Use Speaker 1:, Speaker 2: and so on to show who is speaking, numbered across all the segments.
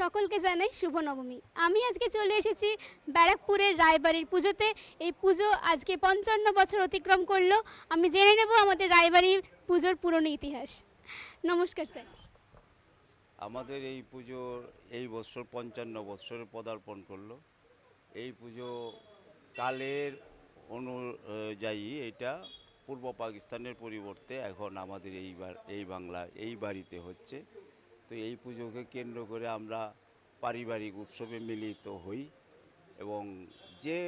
Speaker 1: সকলকে জানাই শুভ নবমী। আমি আজকে চলে এসেছি ব্যারাকপুরের রায়বাড়ির পুজোতে। এই পুজো আজকে ৫৫ বছর অতিক্রম করলো। আমি জেনে নেব আমাদের রায়বাড়ির পুজোর পুরনো ইতিহাস। নমস্কার স্যার।
Speaker 2: আমাদের এই পুজোর এই বছর ৫৫ বছরে পদার্পণ করলো। এই পুজো কালের অনুযায়ী এটা পূর্ব পাকিস্তানের পরিবর্তে এখন আমাদের এই বাংলা এই বাড়িতে হচ্ছে। তো এই পুজোকে কেন্দ্র করে আমরা পারিবারিক উৎসবে মিলিত হই এবং যে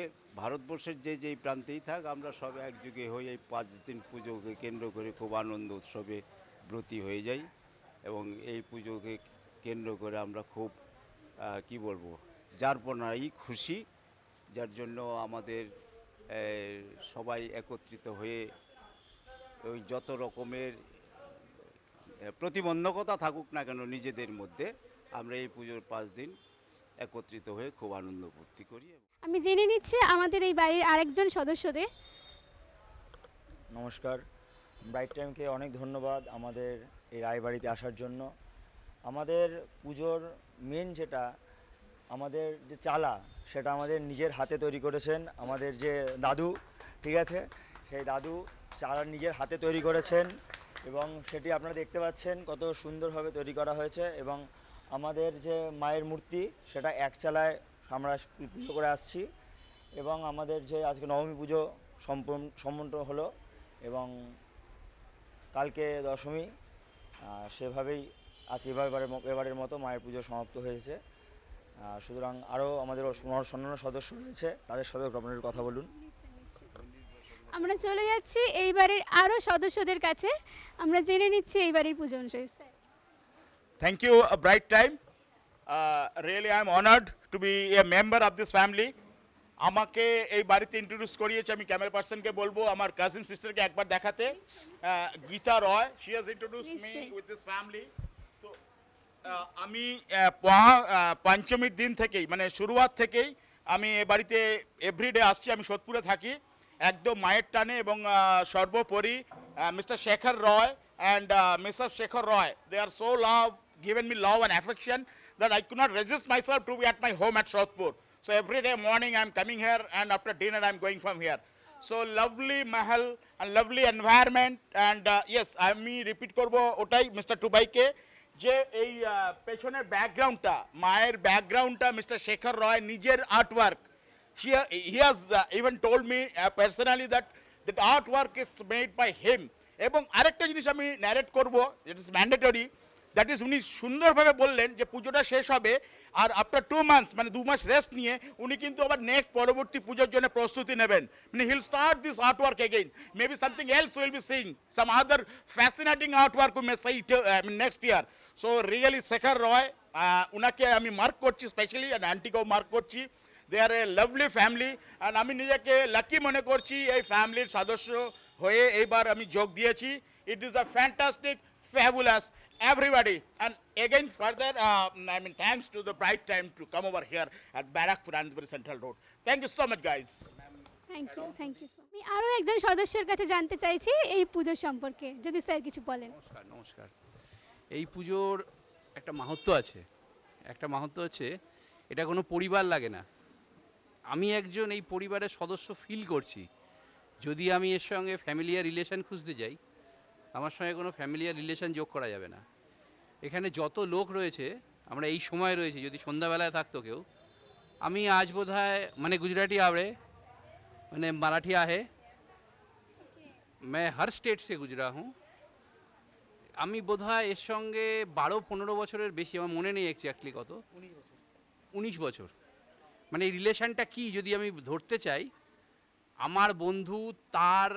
Speaker 2: ভারতবর্ষের যেই প্রান্তেই থাক আমরা সব একযোগে হই। এই ৫ দিন পুজোকে কেন্দ্র করে খুব আনন্দ উৎসবে ব্রতী হয়ে যাই এবং এই পুজোকে কেন্দ্র করে আমরা খুব কি বলবো যারপনাই খুশি, যার জন্য আমাদের সবাই একত্রিত হয়ে ওই যত রকমের প্রতিবন্ধকতা থাকুক না কেন নিজেদের মধ্যে আমরা এই পুজোর ৫ দিন একত্রিত হয়ে খুব আনন্দ ফুর্তি করি।
Speaker 1: আমি জেনে নিচ্ছি আমাদের এই বাড়ির আরেকজন সদস্যদের।
Speaker 3: নমস্কার, ব্রাইট টাইমকে অনেক ধন্যবাদ আমাদের এই রায়বাড়িতে আসার জন্য। আমাদের পুজোর মেন যেটা আমাদের যে চালা, সেটা আমাদের নিজের হাতে তৈরি করেছেন আমাদের যে দাদু, ঠিক আছে, সেই দাদু চালা নিজের হাতে তৈরি করেছেন এবং সেটি আপনারা দেখতে পাচ্ছেন কত সুন্দরভাবে তৈরি করা হয়েছে। এবং আমাদের যে মায়ের মূর্তি সেটা এক চালায় আমরা পুজো করে আসছি এবং আমাদের যে আজকে নবমী পুজো সম্পন্ন হলো এবং কালকে দশমী, সেভাবেই আজ এবারের মতো মায়ের পুজো সমাপ্ত হয়েছে। সুতরাং আরও আমাদের অন্যান্য সদস্য রয়েছে, তাদের সাথে আপনাদের কথা বলুন।
Speaker 1: আমরা চলে যাচ্ছি এই বাড়ির আরও সদস্যদের কাছে। আমরা জেনে নিচ্ছি এই বাড়ির পুজো অনুযায়ী। Sir,
Speaker 4: Thank you, a bright time. Really, I'm honored to be a member of this family. আমাকে এই বাড়িতে ইন্ট্রোডিউস করিয়েছে, আমি ক্যামেরা পার্সনকে বলবো আমার কাজিন সিস্টারকে একবার দেখাতে। Gita Roy, she has introduced me with this family. তো আমি পঞ্চমীর দিন থেকেই মানে শুরুয়াত থেকেই আমি এ বাড়িতে এভরিডে আসছি। আমি সোদপুরে থাকি, একদম মায়ের টানে। এবং সর্বোপরি mister Shekhar Roy and Mrs Shekhar Roy, they are so love given me love and affection that I could not resist myself to be at my home at Shodhpur. So every day morning I'm coming here and after dinner I'm going from here. So lovely mahal and lovely environment and yes, আমি repeat করবো ওটাই mister টুবাইকে যে এই পেছনের ব্যাকগ্রাউন্ডটা, মায়ের ব্যাকগ্রাউন্ডটা mister Shekhar রয় নিজের artwork. He has even told me personally that artwork is made by him. এবং আরেকটা জিনিস আমি ন্যারেট করবো, it is mandatory, that is উনি সুন্দরভাবে বললেন যে পুজোটা শেষ হবে আর আফটার 2 months মানে 2 মাস রেস্ট নিয়ে উনি কিন্তু আবার নেক্সট পরবর্তী পুজোর জন্য প্রস্তুতি নেবেন। মানে he'll start this art work again, maybe something else will be seeing, some other fascinating art work we may see next year. So really Shekhar Roy, উনাকে আমি মার্ক করছি স্পেশালি, আর আন্টিকেও মার্ক করছি। They are a lovely family and আমি নিজেকে lucky মনে করছি এই ফ্যামিলির সদস্য হয়ে এইবার আমি যোগ দিয়েছি। It is a fantastic, fabulous, everybody. And again further, I mean thanks to the bright time to come over here at Barakpur Anandpuri Central Road. Thank you so much guys.
Speaker 1: Thank you so. আমি আরও একজন সদস্যের কাছে জানতে চাইছি এই পুজোর সম্পর্কে, যদি স্যার কিছু বলেন।
Speaker 5: নমস্কার। এই পুজোর একটা মাহাত্ম্য আছে, এটা কোনো পরিবার লাগে না। আমি একজন এই পরিবারের সদস্য ফিল করছি। যদি আমি এর সঙ্গে ফ্যামিলিয়ার রিলেশন খুঁজতে যাই, আমার সঙ্গে কোনো ফ্যামিলিয়ার রিলেশন যোগ করা যাবে না। এখানে যত লোক রয়েছে, আমরা এই সময় রয়েছি, যদি সন্ধ্যাবেলায় থাকতো কেউ, আমি আজ বোধহয় মানে গুজরাটি आवड़े মানে মারাঠি आहे, मैं हर स्टेट से गुजरा हूँ। আমি বোধহয় এর সঙ্গে 12-15 বছরের বেশি, আমার মনে নেই এক্স্যাক্টলি কত, 19 বছর। মানে এই রিলেশনটা কি যদি আমি ধরতে চাই, আমার বন্ধু তার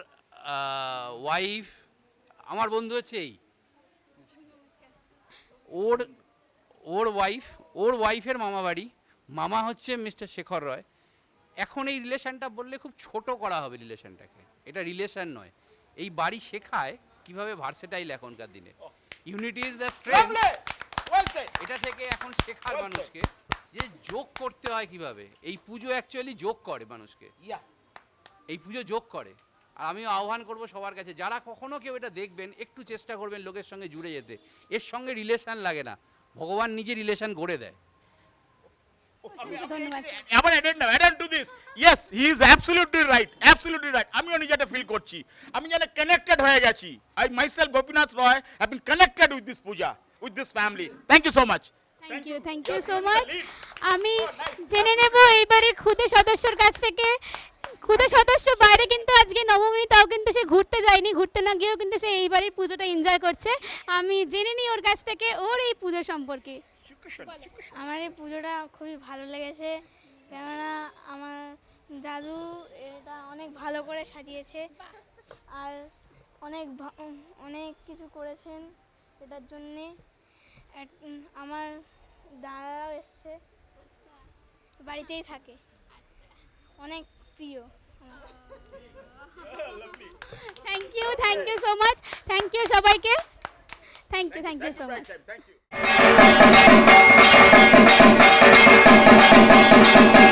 Speaker 5: ওয়াইফ, আমার বন্ধু হচ্ছে এই ওর ওয়াইফের মামা বাড়ি, মামা হচ্ছে মিস্টার শেখর রয়। এখন এই রিলেশনটা বললে খুব ছোট করা হবে রিলেশনটাকে, এটা রিলেশন নয়। এই বাড়ি শেখায় কিভাবে ভার্সেটাইল এখনকার দিনে, ইউনিটি ইজ দ্য স্ট্রেংথ। এটা থেকে এখন শেখার মানুষকে যে যোগ করতে হয় কিভাবে। এই পুজো অ্যাকচুয়ালি যোগ করে মানুষকে, এই পুজো যোগ করে। আর আমি আহ্বান করব সবার কাছে, যারা কখনো কেউ এটা দেখবেন, একটু চেষ্টা করবেন লোকের সঙ্গে জুড়ে যেতে। এর সঙ্গে রিলেশান লাগে না, ভগবান নিজে রিলেশান গড়ে দেয়।
Speaker 1: ধন্যবাদ।
Speaker 4: আবার add to this, yes he is absolutely right, absolutely right. আমিও নিজেটা ফিল করছি, আমি যেন কানেক্টেড হয়ে গেছি। I myself Gopinath Roy have been connected with this Puja, with this family. Thank you so much.
Speaker 1: Thank you so much. আমি জেনে নেব এইবারে খুদে সদস্যর কাছ থেকে। খুদে সদস্য বাইরে কিন্তু আজকে নবমী, তাও কিন্তু সে ঘুরতে যায়নি, ঘুরতে না গিয়েও কিন্তু সে এইবারের পুজোটা এনজয় করছে। আমি জেনে নিই ওর কাছ থেকে ওর এই পুজো সম্পর্কে।
Speaker 6: আমার এই পুজোটা খুবই ভালো লেগেছে, কেননা আমার দাদু এটা অনেক ভালো করে সাজিয়েছে আর অনেক কিছু করেছেন এটার জন্যে। আমার দাদারাও এসছে, বাড়িতেই থাকে, অনেক প্রিয়।
Speaker 1: Thank you so much. Thank you সবাইকে। Thank you so much.
Speaker 4: Thank you.